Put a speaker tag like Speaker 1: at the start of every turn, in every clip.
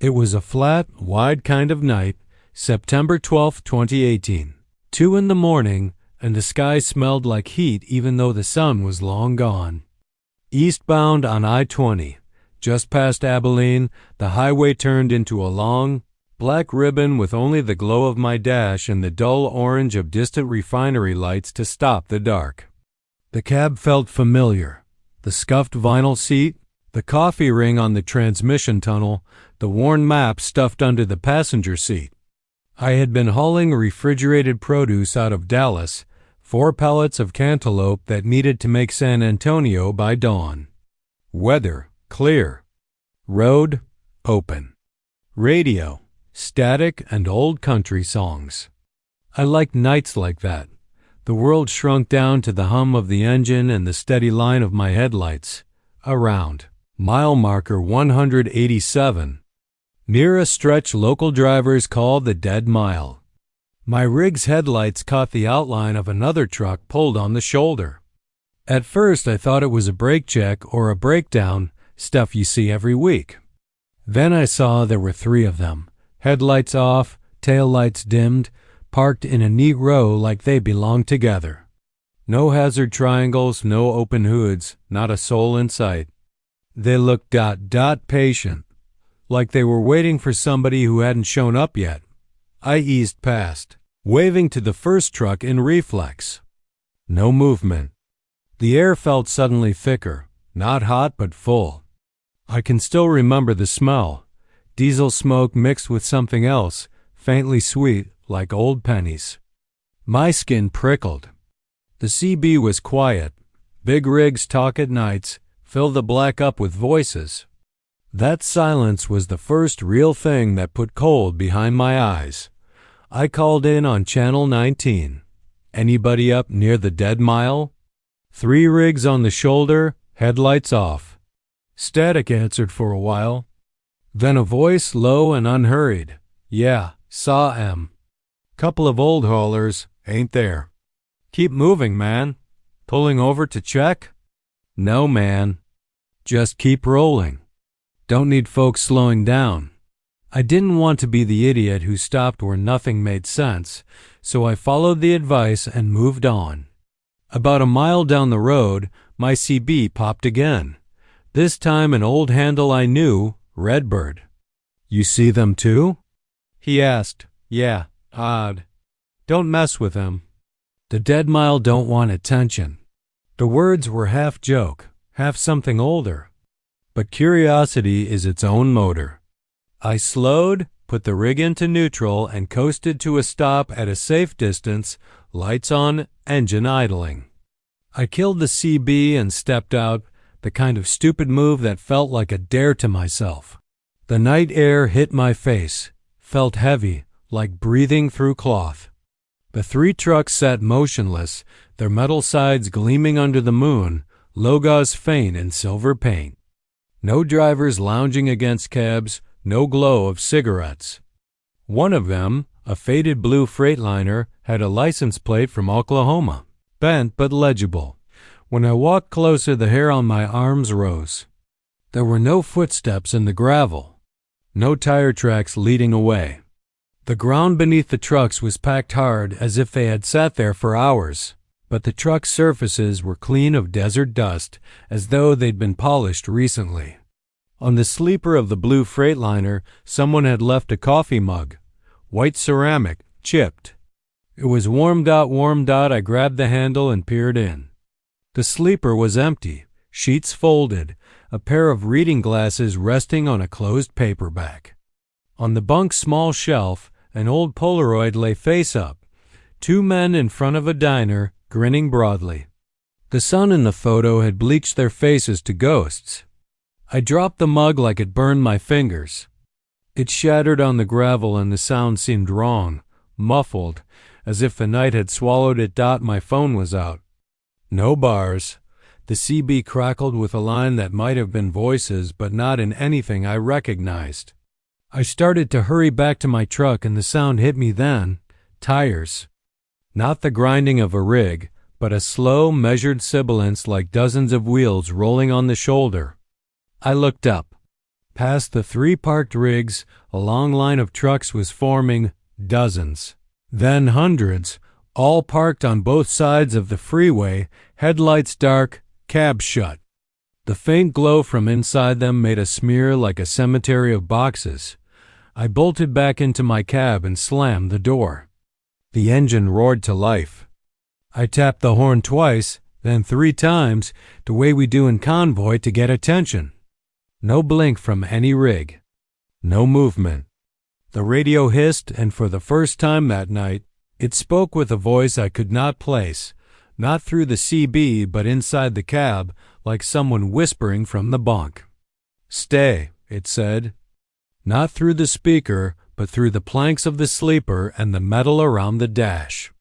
Speaker 1: It was a flat, wide kind of night, September 12, 2018. 2 in the morning, and the sky smelled like heat even though the sun was long gone. Eastbound on I-20, just past Abilene, the highway turned into a long, black ribbon with only the glow of my dash and the dull orange of distant refinery lights to stop the dark. The cab felt familiar. The scuffed vinyl seat, the coffee ring on the transmission tunnel, the worn map stuffed under the passenger seat. I had been hauling refrigerated produce out of Dallas, 4 pallets of cantaloupe that needed to make San Antonio by dawn. Weather, clear. Road, open. Radio, static and old country songs. I liked nights like that. The world shrunk down to the hum of the engine and the steady line of my headlights. Around. Mile marker 187. Near a stretch local drivers call the Dead Mile. My rig's headlights caught the outline of another truck pulled on the shoulder. At first I thought it was a brake check or a breakdown, stuff you see every week. Then I saw there were 3 of them, headlights off, taillights dimmed, parked in a neat row like they belonged together. No hazard triangles, no open hoods, not a soul in sight. They looked patient, like they were waiting for somebody who hadn't shown up yet. I eased past, waving to the first truck in reflex. No movement. The air felt suddenly thicker, not hot but full. I can still remember the smell, diesel smoke mixed with something else, faintly sweet, like old pennies. My skin prickled. The CB was quiet. Big rigs talk at nights, fill the black up with voices. That silence was the first real thing that put cold behind my eyes. I called in on Channel 19. Anybody up near the Dead Mile? 3 rigs on the shoulder, headlights off. Static answered for a while. Then a voice low and unhurried. Yeah, saw 'em. Couple of old haulers, ain't there. Keep moving, man. Pulling over to check? No, man. Just keep rolling. Don't need folks slowing down. I didn't want to be the idiot who stopped where nothing made sense, so I followed the advice and moved on. About a mile down the road, my CB popped again. This time an old handle I knew, Redbird. You see them too? He asked. Yeah, odd. Don't mess with them. The Dead Mile don't want attention. The words were half joke, half something older. But curiosity is its own motor. I slowed, put the rig into neutral, and coasted to a stop at a safe distance, lights on, engine idling. I killed the CB and stepped out, the kind of stupid move that felt like a dare to myself. The night air hit my face, felt heavy, like breathing through cloth. The 3 trucks sat motionless, their metal sides gleaming under the moon, logos faint in silver paint. No drivers lounging against cabs, no glow of cigarettes. One of them, a faded blue Freightliner, had a license plate from Oklahoma, bent but legible. When I walked closer, the hair on my arms rose. There were no footsteps in the gravel, no tire tracks leading away. The ground beneath the trucks was packed hard as if they had sat there for hours, but the truck surfaces were clean of desert dust, as though they'd been polished recently. On the sleeper of the blue Freightliner, someone had left a coffee mug, white ceramic, chipped. It was warmed out. I grabbed the handle and peered in. The sleeper was empty, sheets folded, a pair of reading glasses resting on a closed paperback. On the bunk's small shelf, an old Polaroid lay face up, 2 men in front of a diner, grinning broadly. The sun in the photo had bleached their faces to ghosts. I dropped the mug like it burned my fingers. It shattered on the gravel and the sound seemed wrong, muffled, as if the night had swallowed it. My phone was out. No bars. The CB crackled with a line that might have been voices, but not in anything I recognized. I started to hurry back to my truck and the sound hit me then. Tires. Not the grinding of a rig, but a slow, measured sibilance like dozens of wheels rolling on the shoulder. I looked up. Past the 3 parked rigs, a long line of trucks was forming, dozens, then hundreds, all parked on both sides of the freeway, headlights dark, cabs shut. The faint glow from inside them made a smear like a cemetery of boxes. I bolted back into my cab and slammed the door. The engine roared to life. I tapped the horn twice, then 3 times, the way we do in convoy to get attention. No blink from any rig. No movement. The radio hissed, and for the first time that night, it spoke with a voice I could not place, not through the CB but inside the cab, like someone whispering from the bunk. "Stay," it said. Not through the speaker, but through the planks of the sleeper and the metal around the dash.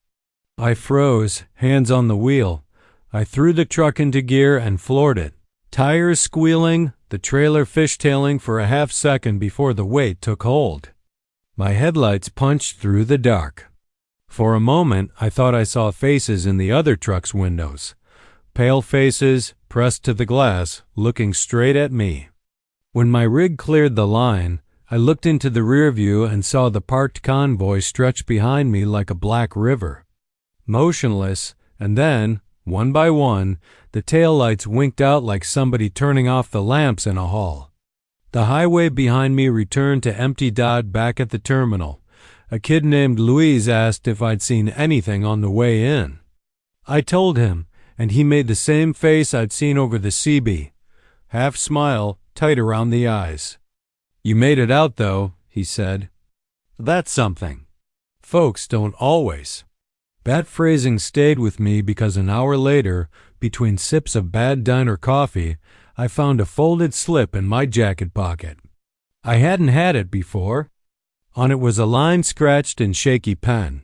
Speaker 1: I froze, hands on the wheel. I threw the truck into gear and floored it. Tires squealing, the trailer fishtailing for a half second before the weight took hold. My headlights punched through the dark. For a moment, I thought I saw faces in the other truck's windows. Pale faces, pressed to the glass, looking straight at me. When my rig cleared the line, I looked into the rear view and saw the parked convoy stretch behind me like a black river. Motionless, and then, one by one, the taillights winked out like somebody turning off the lamps in a hall. The highway behind me returned to empty dot back at the terminal. A kid named Louise asked if I'd seen anything on the way in. I told him, and he made the same face I'd seen over the CB. Half smile, tight around the eyes. "You made it out, though," he said. "That's something. Folks don't always." That phrasing stayed with me because an hour later, between sips of bad diner coffee, I found a folded slip in my jacket pocket. I hadn't had it before. On it was a line scratched in shaky pen.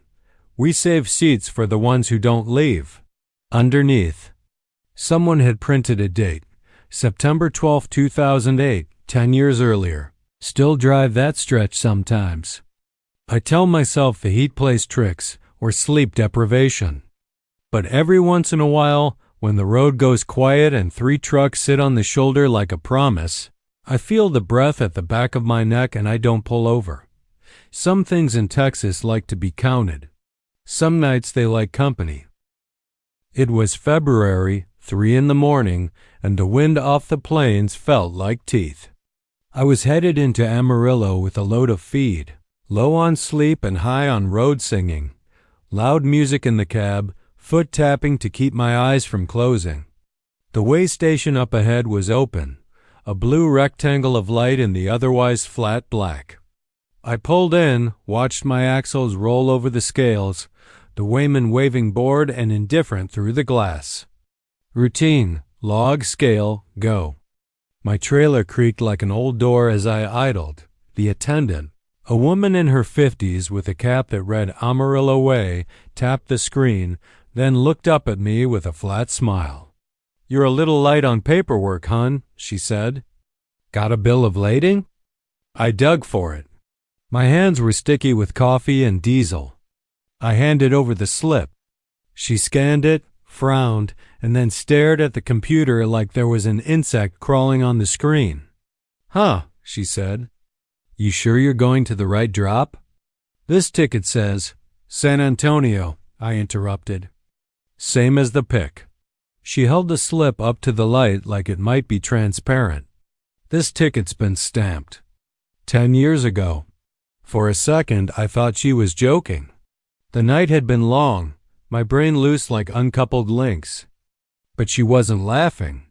Speaker 1: "We save seats for the ones who don't leave." Underneath, someone had printed a date, September 12, 2008, 10 years earlier. Still drive that stretch sometimes. I tell myself the heat plays tricks, or sleep deprivation. But every once in a while, when the road goes quiet and 3 trucks sit on the shoulder like a promise, I feel the breath at the back of my neck and I don't pull over. Some things in Texas like to be counted. Some nights they like company. It was February, 3 in the morning, and the wind off the plains felt like teeth. I was headed into Amarillo with a load of feed, low on sleep and high on road singing. Loud music in the cab, foot tapping to keep my eyes from closing. The way station up ahead was open, a blue rectangle of light in the otherwise flat black. I pulled in, watched my axles roll over the scales, the weighman waving bored and indifferent through the glass. Routine, log, scale, go. My trailer creaked like an old door as I idled. The attendant, a woman in her 50s with a cap that read Amarillo Way, tapped the screen, then looked up at me with a flat smile. "You're a little light on paperwork, hon," she said. "Got a bill of lading?" I dug for it. My hands were sticky with coffee and diesel. I handed over the slip. She scanned it, frowned, and then stared at the computer like there was an insect crawling on the screen. "Huh," she said. "You sure you're going to the right drop?" "This ticket says San Antonio," I interrupted. "Same as the pic." She held the slip up to the light like it might be transparent. "This ticket's been stamped 10 years ago." For a second, I thought she was joking. The night had been long, my brain loose like uncoupled links. But she wasn't laughing.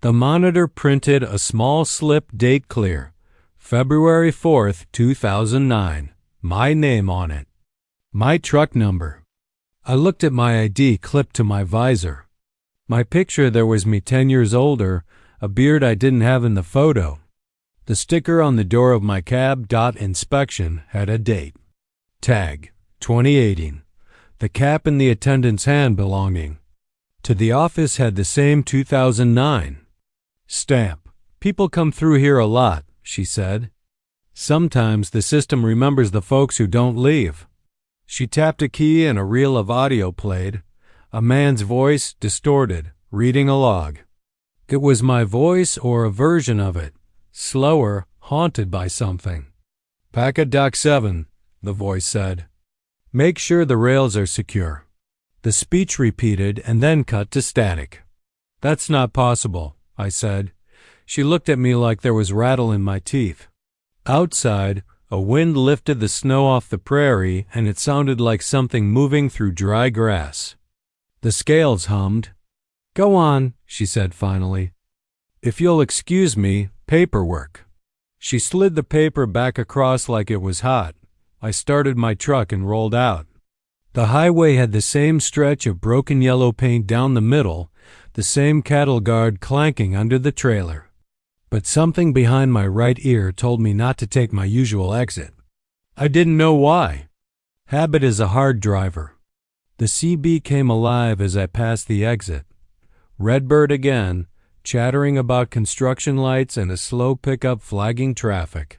Speaker 1: The monitor printed a small slip, date clear. February 4th, 2009. My name on it. My truck number. I looked at my ID clipped to my visor. My picture, there was me 10 years older, a beard I didn't have in the photo. The sticker on the door of my cab, inspection, had a date. Tag, 2018. The cap in the attendant's hand belonging to the office had the same 2009. Stamp. "People come through here a lot," she said. "Sometimes the system remembers the folks who don't leave." She tapped a key and a reel of audio played. A man's voice, distorted, reading a log. It was my voice or a version of it, slower, haunted by something. "Pack at dock 7, the voice said. "Make sure the rails are secure." The speech repeated and then cut to static. "That's not possible," I said. She looked at me like there was rattle in my teeth. Outside, a wind lifted the snow off the prairie, and it sounded like something moving through dry grass. The scales hummed. "Go on," she said finally. "If you'll excuse me, paperwork." She slid the paper back across like it was hot. I started my truck and rolled out. The highway had the same stretch of broken yellow paint down the middle, the same cattle guard clanking under the trailer. But something behind my right ear told me not to take my usual exit. I didn't know why. Habit is a hard driver. The CB came alive as I passed the exit. Redbird again, chattering about construction lights and a slow pickup flagging traffic.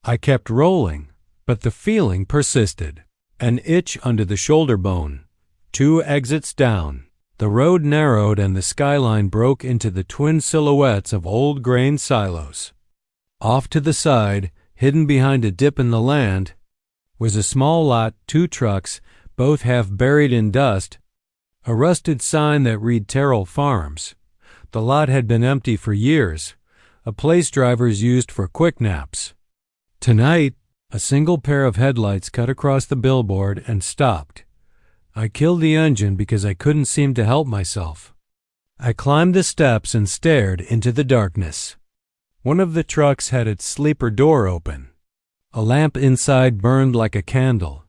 Speaker 1: I kept rolling, but the feeling persisted. An itch under the shoulder bone. 2 exits down. The road narrowed and the skyline broke into the twin silhouettes of old grain silos. Off to the side, hidden behind a dip in the land, was a small lot, 2 trucks, both half buried in dust, a rusted sign that read Terrell Farms. The lot had been empty for years, a place drivers used for quick naps. Tonight, a single pair of headlights cut across the billboard and stopped. I killed the engine because I couldn't seem to help myself. I climbed the steps and stared into the darkness. One of the trucks had its sleeper door open. A lamp inside burned like a candle.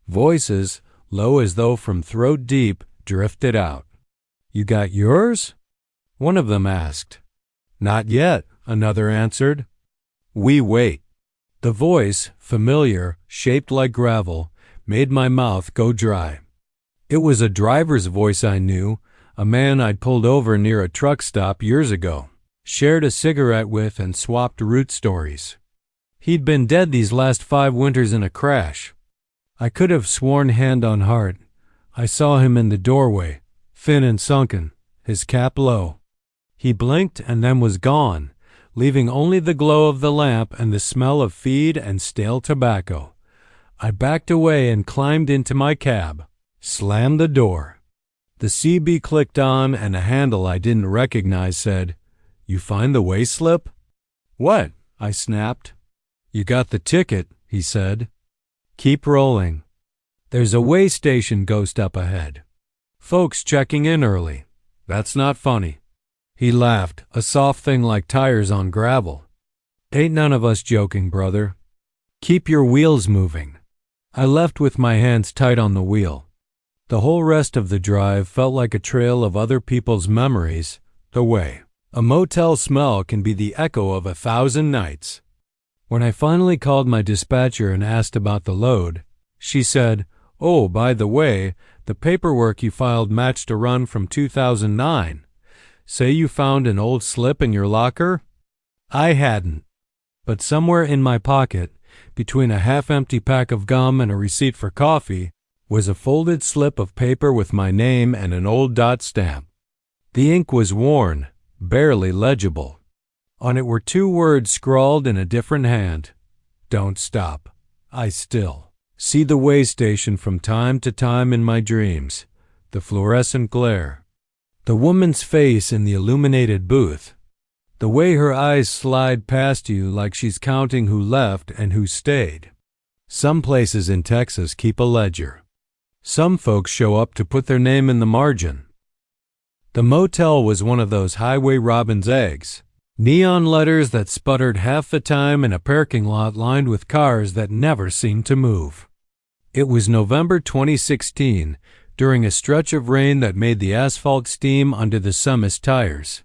Speaker 1: Voices, low as though from throat deep, drifted out. "You got yours?" one of them asked. "Not yet," another answered. "We wait." The voice, familiar, shaped like gravel, made my mouth go dry. It was a driver's voice I knew, a man I'd pulled over near a truck stop years ago, shared a cigarette with and swapped route stories. He'd been dead these last 5 winters in a crash. I could have sworn hand on heart. I saw him in the doorway, thin and sunken, his cap low. He blinked and then was gone, leaving only the glow of the lamp and the smell of feed and stale tobacco. I backed away and climbed into my cab. Slammed the door. The CB clicked on and a handle I didn't recognize said, "You find the way slip?" "What?" I snapped. "You got the ticket," he said. "Keep rolling. There's a way station ghost up ahead. Folks checking in early. That's not funny." He laughed, a soft thing like tires on gravel. "Ain't none of us joking, brother. Keep your wheels moving." I left with my hands tight on the wheel. The whole rest of the drive felt like a trail of other people's memories, the way. A motel smell can be the echo of 1,000 nights. When I finally called my dispatcher and asked about the load, she said, "Oh, by the way, the paperwork you filed matched a run from 2009. Say you found an old slip in your locker?" I hadn't. But somewhere in my pocket, between a half-empty pack of gum and a receipt for coffee, was a folded slip of paper with my name and an old dot stamp. The ink was worn, barely legible. On it were 2 words scrawled in a different hand. "Don't stop. I still see the way station from time to time in my dreams, the fluorescent glare. The woman's face in the illuminated booth. The way her eyes slide past you like she's counting who left and who stayed. Some places in Texas keep a ledger. Some folks show up to put their name in the margin." The motel was one of those highway robin's eggs. Neon letters that sputtered half the time in a parking lot lined with cars that never seemed to move. It was November 2016, during a stretch of rain that made the asphalt steam under the Summit tires.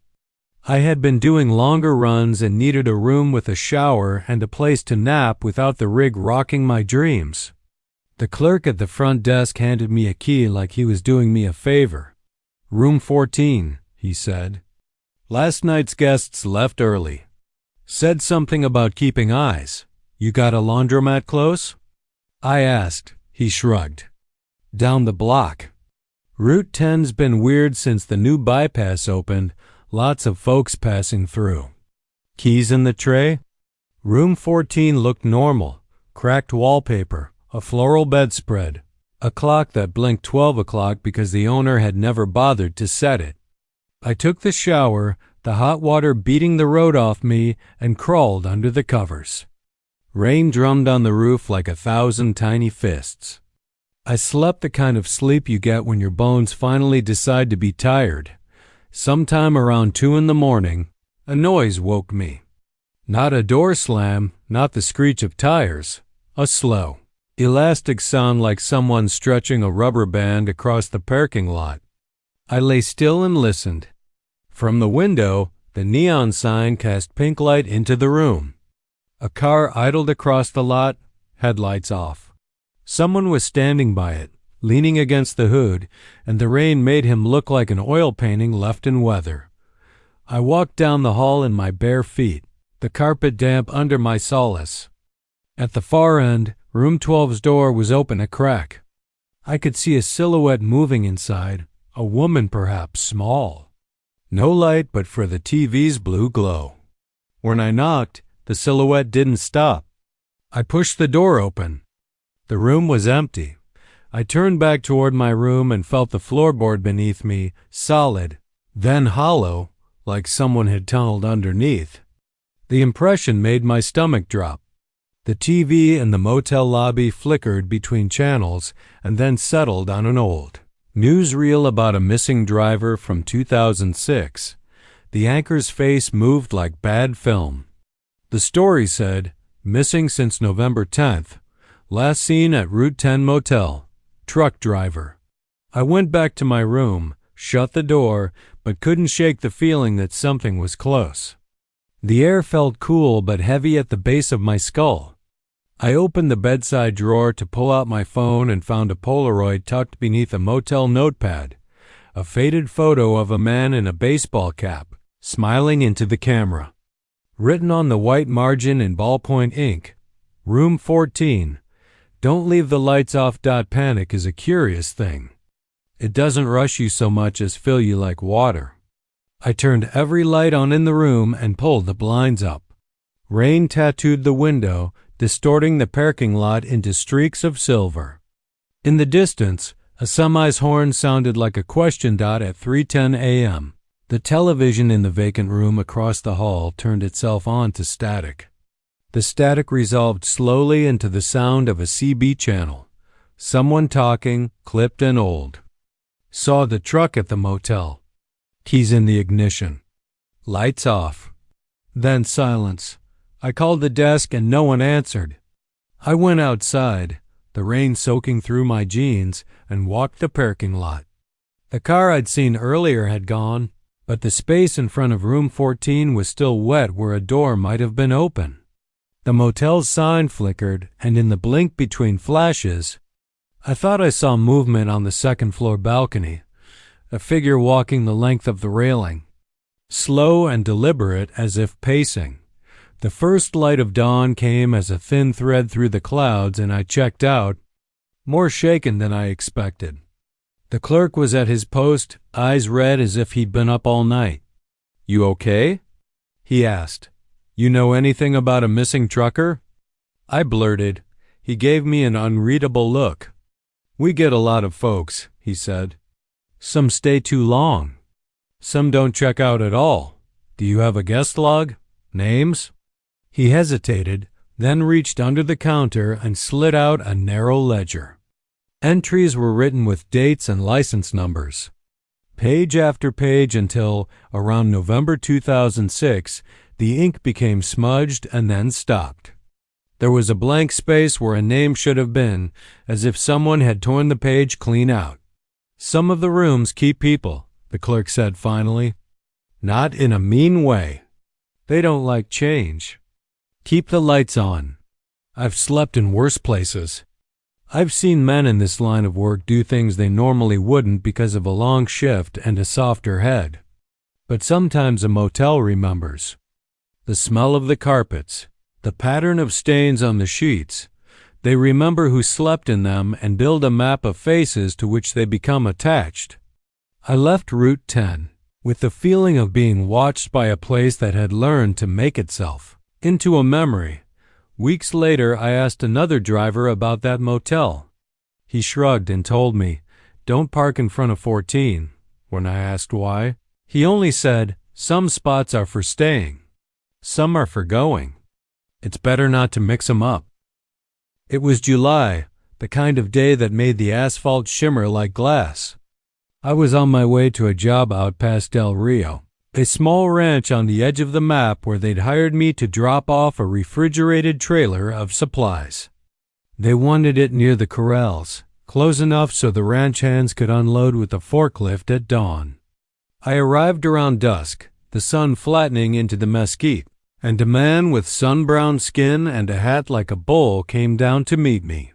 Speaker 1: I had been doing longer runs and needed a room with a shower and a place to nap without the rig rocking my dreams. The clerk at the front desk handed me a key like he was doing me a favor. "Room 14, he said. "Last night's guests left early. Said something about keeping eyes. You got a laundromat close?" I asked. He shrugged. "Down the block. Route 10's been weird since the new bypass opened, lots of folks passing through." "Keys in the tray?" Room 14 looked normal. Cracked wallpaper, a floral bedspread, a clock that blinked 12 o'clock because the owner had never bothered to set it. I took the shower, the hot water beating the road off me, and crawled under the covers. Rain drummed on the roof like 1,000 tiny fists. I slept the kind of sleep you get when your bones finally decide to be tired. Sometime around 2 in the morning, a noise woke me. Not a door slam, not the screech of tires, a slow, elastic sound like someone stretching a rubber band across the parking lot. I lay still and listened. From the window, the neon sign cast pink light into the room. A car idled across the lot, headlights off. Someone was standing by it, leaning against the hood, and the rain made him look like an oil painting left in weather. I walked down the hall in my bare feet, the carpet damp under my solace. At the far end, room 12's door was open a crack. I could see a silhouette moving inside, a woman perhaps, small. No light but for the TV's blue glow. When I knocked, the silhouette didn't stop. I pushed the door open. The room was empty. I turned back toward my room and felt the floorboard beneath me, solid, then hollow, like someone had tunneled underneath. The impression made my stomach drop. The TV in the motel lobby flickered between channels and then settled on an old newsreel about a missing driver from 2006. The anchor's face moved like bad film. The story said, "Missing since November 10th. Last seen at Route 10 Motel. Truck driver." I went back to my room, shut the door, but couldn't shake the feeling that something was close. The air felt cool but heavy at the base of my skull. I opened the bedside drawer to pull out my phone and found a Polaroid tucked beneath a motel notepad, a faded photo of a man in a baseball cap, smiling into the camera. Written on the white margin in ballpoint ink, Room 14, "Don't leave the lights off. Panic is a curious thing. It doesn't rush you so much as fill you like water." I turned every light on in the room and pulled the blinds up. Rain tattooed the window, distorting the parking lot into streaks of silver. In the distance, a semi's horn sounded like a question dot at 3:10 a.m. The television in the vacant room across the hall turned itself on to static. The static resolved slowly into the sound of a CB channel. Someone talking, clipped and old. Saw the truck at the motel. Keys in the ignition. Lights off. Then silence. I called the desk and no one answered. I went outside, the rain soaking through my jeans, and walked the parking lot. The car I'd seen earlier had gone, but the space in front of room 14 was still wet where a door might have been open. The motel's sign flickered, and in the blink between flashes, I thought I saw movement on the second-floor balcony, a figure walking the length of the railing, slow and deliberate as if pacing. The first light of dawn came as a thin thread through the clouds, and I checked out, more shaken than I expected. The clerk was at his post, eyes red as if he'd been up all night. "You okay?" he asked. "You know anything about a missing trucker?" I blurted. He gave me an unreadable look. "We get a lot of folks," he said. "Some stay too long. Some don't check out at all. Do you have a guest log? Names?" He hesitated, then reached under the counter and slid out a narrow ledger. Entries were written with dates and license numbers. Page after page until, around November 2006, the ink became smudged and then stopped. There was a blank space where a name should have been, as if someone had torn the page clean out. "Some of the rooms keep people," the clerk said finally. "Not in a mean way. They don't like change. Keep the lights on. I've slept in worse places. I've seen men in this line of work do things they normally wouldn't because of a long shift and a softer head. But sometimes a motel remembers. The smell of the carpets, the pattern of stains on the sheets. They remember who slept in them and build a map of faces to which they become attached. I left Route 10 with the feeling of being watched by a place that had learned to make itself. into a memory. Weeks later, I asked another driver about that motel. He shrugged and told me, "Don't park in front of 14." When I asked why, he only said, "Some spots are for staying. Some are for going. It's better not to mix 'em up." It was July, the kind of day that made the asphalt shimmer like glass. I was on my way to a job out past Del Rio, a small ranch on the edge of the map where they'd hired me to drop off a refrigerated trailer of supplies. They wanted it near the corrals, close enough so the ranch hands could unload with a forklift at dawn. I arrived around dusk, the sun flattening into the mesquite, and a man with sun-browned skin and a hat like a bull came down to meet me.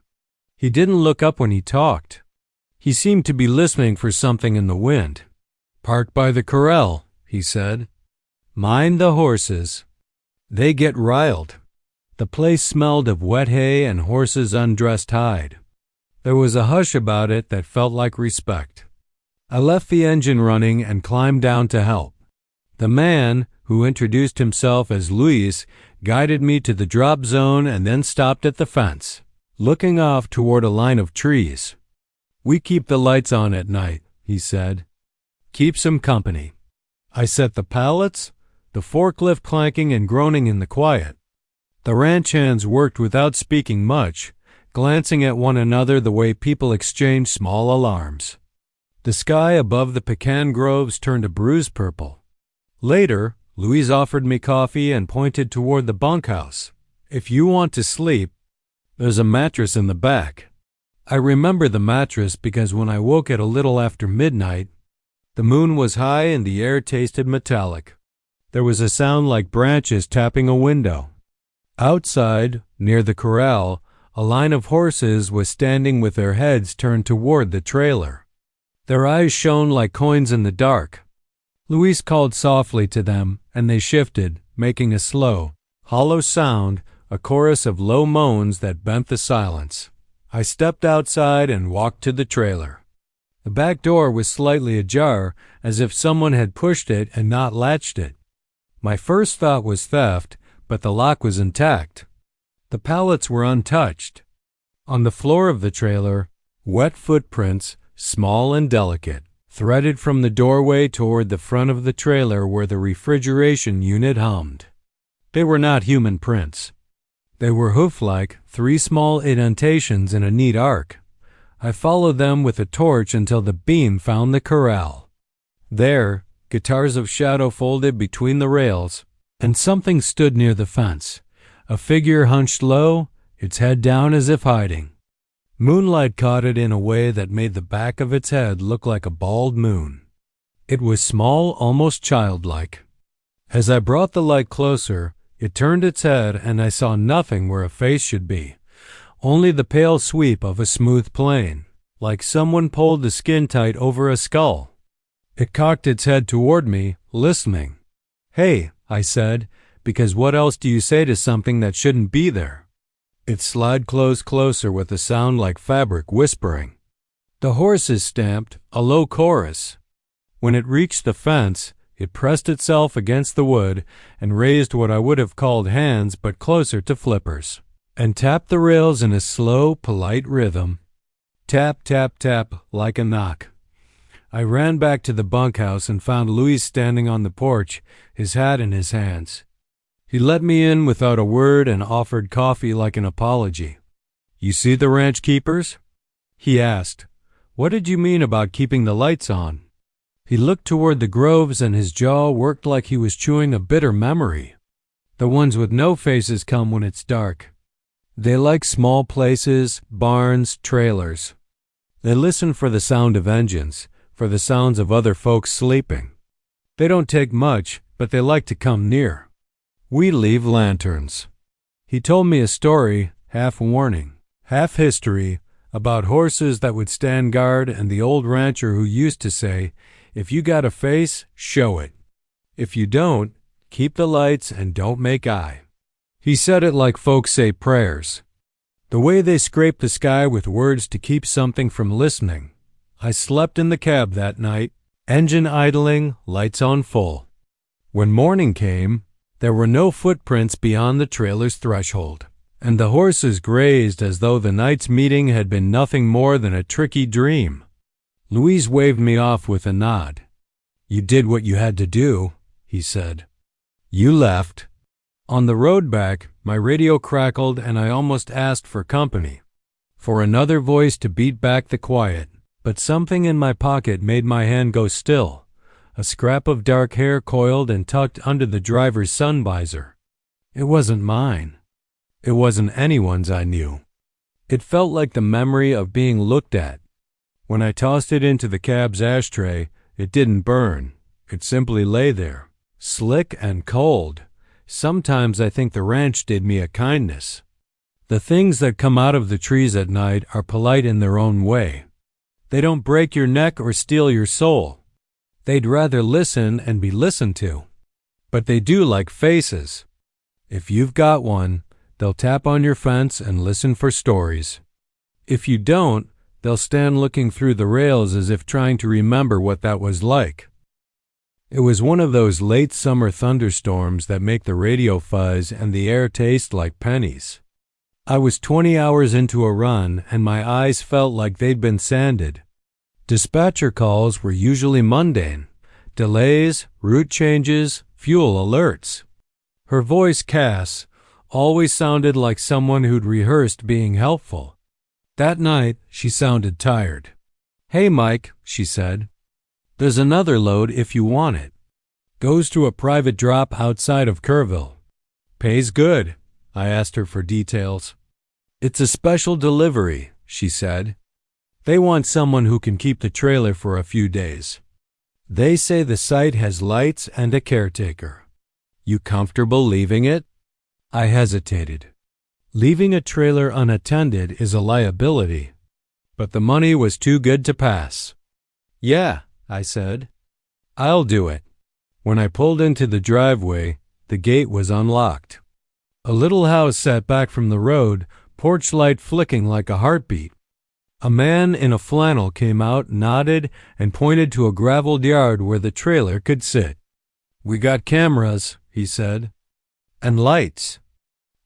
Speaker 1: He didn't look up when he talked. He seemed to be listening for something in the wind. "Park by the corral," he said. "Mind the horses. They get riled." The place smelled of wet hay and horses' undressed hide. There was a hush about it that felt like respect. I left the engine running and climbed down to help. The man, who introduced himself as Luis, guided me to the drop zone and then stopped at the fence, looking off toward a line of trees. "We keep the lights on at night," he said. "Keeps 'em company." I set the pallets, the forklift clanking and groaning in the quiet. The ranch hands worked without speaking much, glancing at one another the way people exchange small alarms. The sky above the pecan groves turned a bruised purple. Later, Louise offered me coffee and pointed toward the bunkhouse. "If you want to sleep, there's a mattress in the back." I remember the mattress because when I woke at a little after midnight, the moon was high and the air tasted metallic. There was a sound like branches tapping a window. Outside, near the corral, a line of horses was standing with their heads turned toward the trailer. Their eyes shone like coins in the dark. Luis called softly to them, and they shifted, making a slow, hollow sound, a chorus of low moans that bent the silence. I stepped outside and walked to the trailer. The back door was slightly ajar, as if someone had pushed it and not latched it. My first thought was theft, but the lock was intact. The pallets were untouched. On the floor of the trailer, wet footprints, small and delicate, threaded from the doorway toward the front of the trailer where the refrigeration unit hummed. They were not human prints. They were hoof-like, 3 small indentations in a neat arc. I followed them with a torch until the beam found the corral. There, guitars of shadow folded between the rails, and something stood near the fence, a figure hunched low, its head down as if hiding. Moonlight caught it in a way that made the back of its head look like a bald moon. It was small, almost childlike. As I brought the light closer, it turned its head and I saw nothing where a face should be, only the pale sweep of a smooth plane, like someone pulled the skin tight over a skull. It cocked its head toward me, listening. "Hey," I said, because what else do you say to something that shouldn't be there? It slid closer with a sound like fabric whispering. The horses stamped, a low chorus. When it reached the fence, it pressed itself against the wood and raised what I would have called hands but closer to flippers, and tapped the rails in a slow, polite rhythm. Tap, tap, tap, like a knock. I ran back to the bunkhouse and found Luis standing on the porch, his hat in his hands. He let me in without a word and offered coffee like an apology. "You see the ranch keepers?" he asked. "What did you mean about keeping the lights on?" He looked toward the groves and his jaw worked like he was chewing a bitter memory. "The ones with no faces come when it's dark. They like small places, barns, trailers. They listen for the sound of engines, for the sounds of other folks sleeping. They don't take much, but they like to come near. We leave lanterns." He told me a story, half warning, half history, about horses that would stand guard and the old rancher who used to say, "If you got a face, show it. If you don't, keep the lights and don't make eye." He said it like folks say prayers, the way they scrape the sky with words to keep something from listening. I slept in the cab that night, engine idling, lights on full. When morning came, There were no footprints beyond the trailer's threshold, and the horses grazed as though the night's meeting had been nothing more than a tricky dream. Louise waved me off with a nod. "You did what you had to do," he said. "You left." On the road back, my radio crackled and I almost asked for company, for another voice to beat back the quiet, but something in my pocket made my hand go still, a scrap of dark hair coiled and tucked under the driver's sun visor. It wasn't mine. It wasn't anyone's I knew. It felt like the memory of being looked at. When I tossed it into the cab's ashtray, it didn't burn. It simply lay there, slick and cold. Sometimes I think the ranch did me a kindness. The things that come out of the trees at night are polite in their own way. They don't break your neck or steal your soul. They'd rather listen and be listened to. But they do like faces. If you've got one, they'll tap on your fence and listen for stories. If you don't, they'll stand looking through the rails as if trying to remember what that was like. It was one of those late summer thunderstorms that make the radio fuzz and the air taste like pennies. I was 20 hours into a run and my eyes felt like they'd been sanded. Dispatcher calls were usually mundane. Delays, route changes, fuel alerts. Her voice, Cass, always sounded like someone who'd rehearsed being helpful. That night, she sounded tired. "Hey, Mike," she said. "There's another load if you want it. Goes to a private drop outside of Kerrville. Pays good." I asked her for details. "It's a special delivery," she said. "They want someone who can keep the trailer for a few days. They say the site has lights and a caretaker. You comfortable leaving it?" I hesitated. Leaving a trailer unattended is a liability, but the money was too good to pass. "Yeah," I said. "I'll do it." When I pulled into the driveway, the gate was unlocked. A little house sat back from the road, porch light flicking like a heartbeat. A man in a flannel came out, nodded, and pointed to a graveled yard where the trailer could sit. "We got cameras," he said, "and lights.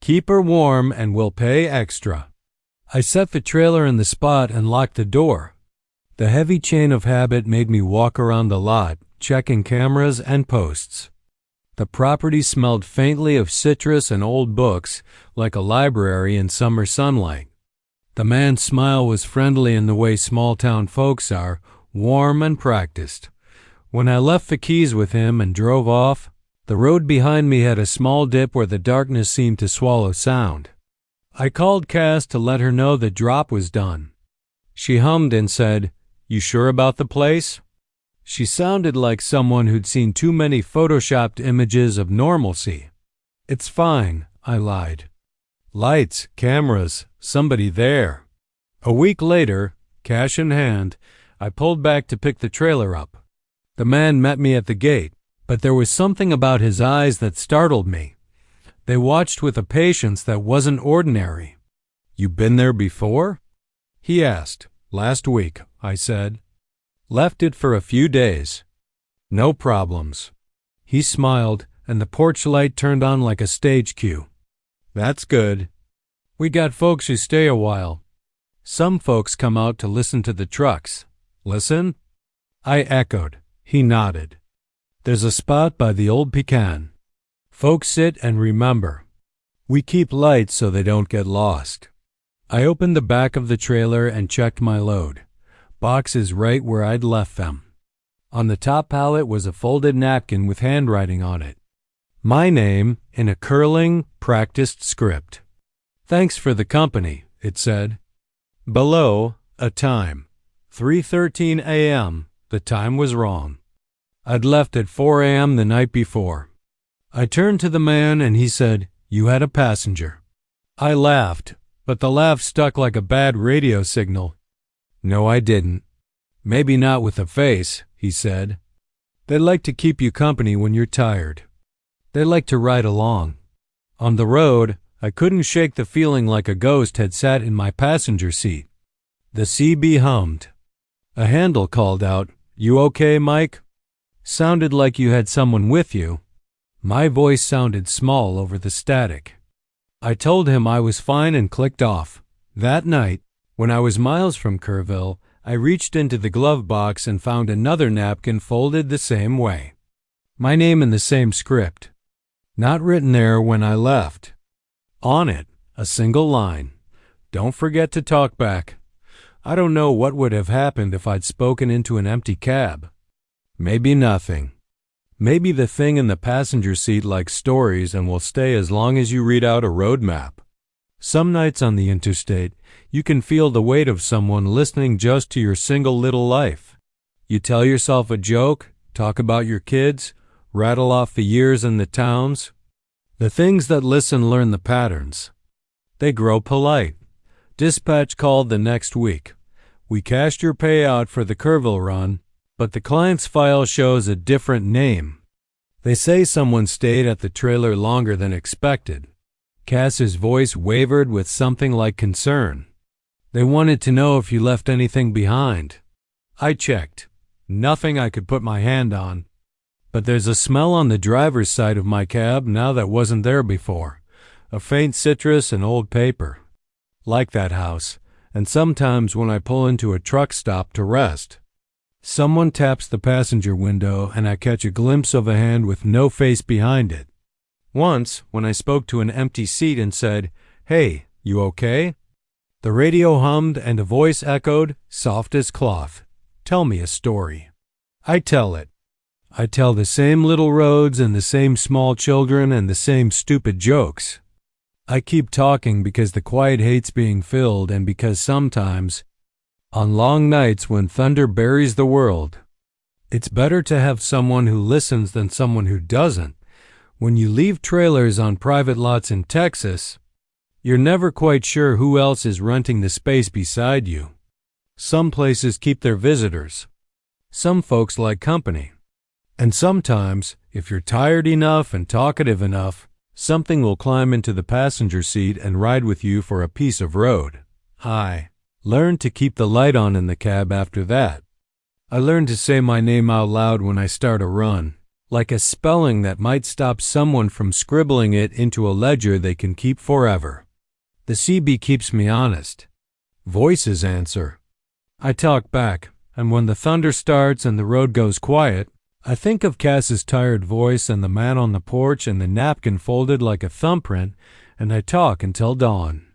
Speaker 1: Keep her warm and we'll pay extra." I set the trailer in the spot and locked the door. The heavy chain of habit made me walk around the lot, checking cameras and posts. The property smelled faintly of citrus and old books, like a library in summer sunlight. The man's smile was friendly in the way small-town folks are, warm and practiced. When I left the keys with him and drove off, the road behind me had a small dip where the darkness seemed to swallow sound. I called Cass to let her know the drop was done. She hummed and said, "You sure about the place?" She sounded like someone who'd seen too many photoshopped images of normalcy. "It's fine," I lied. "Lights, cameras, somebody there." A week later, cash in hand, I pulled back to pick the trailer up. The man met me at the gate, but there was something about his eyes that startled me. They watched with a patience that wasn't ordinary. "You been there before?" he asked. "Last week," I said. "Left it for a few days. No problems." He smiled, and the porch light turned on like a stage cue. "That's good. We got folks who stay a while. Some folks come out to listen to the trucks." "Listen?" I echoed. He nodded. "There's a spot by the old pecan. Folks sit and remember. We keep lights so they don't get lost." I opened the back of the trailer and checked my load. Boxes right where I'd left them. On the top pallet was a folded napkin with handwriting on it. My name in a curling, practiced script. "Thanks for the company," it said. Below, a time. 3:13 a.m. The time was wrong. I'd left at 4 a.m. the night before. I turned to the man and he said, "You had a passenger." I laughed, but the laugh stuck like a bad radio signal. "No, I didn't." "Maybe not with a face," he said. "They like to keep you company when you're tired. They like to ride along." On the road, I couldn't shake the feeling like a ghost had sat in my passenger seat. The CB hummed. A handle called out, "You okay, Mike?" Sounded like you had someone with you. My voice sounded small over the static. I told him I was fine and clicked off. That night, when I was miles from Kerrville, I reached into the glove box and found another napkin folded the same way. My name in the same script. Not written there when I left. On it, a single line. Don't forget to talk back. I don't know what would have happened if I'd spoken into an empty cab. Maybe nothing. Maybe the thing in the passenger seat likes stories and will stay as long as you read out a road map. Some nights on the interstate, you can feel the weight of someone listening just to your single little life. You tell yourself a joke, talk about your kids, rattle off the years and the towns. The things that listen learn the patterns. They grow polite. Dispatch called the next week. We cashed your payout for the Kerrville run, but the client's file shows a different name. They say someone stayed at the trailer longer than expected. Cass's voice wavered with something like concern. They wanted to know if you left anything behind. I checked. Nothing I could put my hand on. But there's a smell on the driver's side of my cab now that wasn't there before. A faint citrus and old paper. Like that house, and sometimes when I pull into a truck stop to rest. Someone taps the passenger window and I catch a glimpse of a hand with no face behind it. Once, when I spoke to an empty seat and said, "Hey, you okay?" The radio hummed and a voice echoed, soft as cloth. "Tell me a story." I tell it. I tell the same little roads and the same small children and the same stupid jokes. I keep talking because the quiet hates being filled and because sometimes, on long nights when thunder buries the world, it's better to have someone who listens than someone who doesn't. When you leave trailers on private lots in Texas, you're never quite sure who else is renting the space beside you. Some places keep their visitors. Some folks like company. And sometimes, if you're tired enough and talkative enough, something will climb into the passenger seat and ride with you for a piece of road. I learned to keep the light on in the cab after that. I learned to say my name out loud when I start a run, like a spelling that might stop someone from scribbling it into a ledger they can keep forever. The CB keeps me honest. Voices answer. I talk back, and when the thunder starts and the road goes quiet, I think of Cass's tired voice and the man on the porch and the napkin folded like a thumbprint, and I talk until dawn.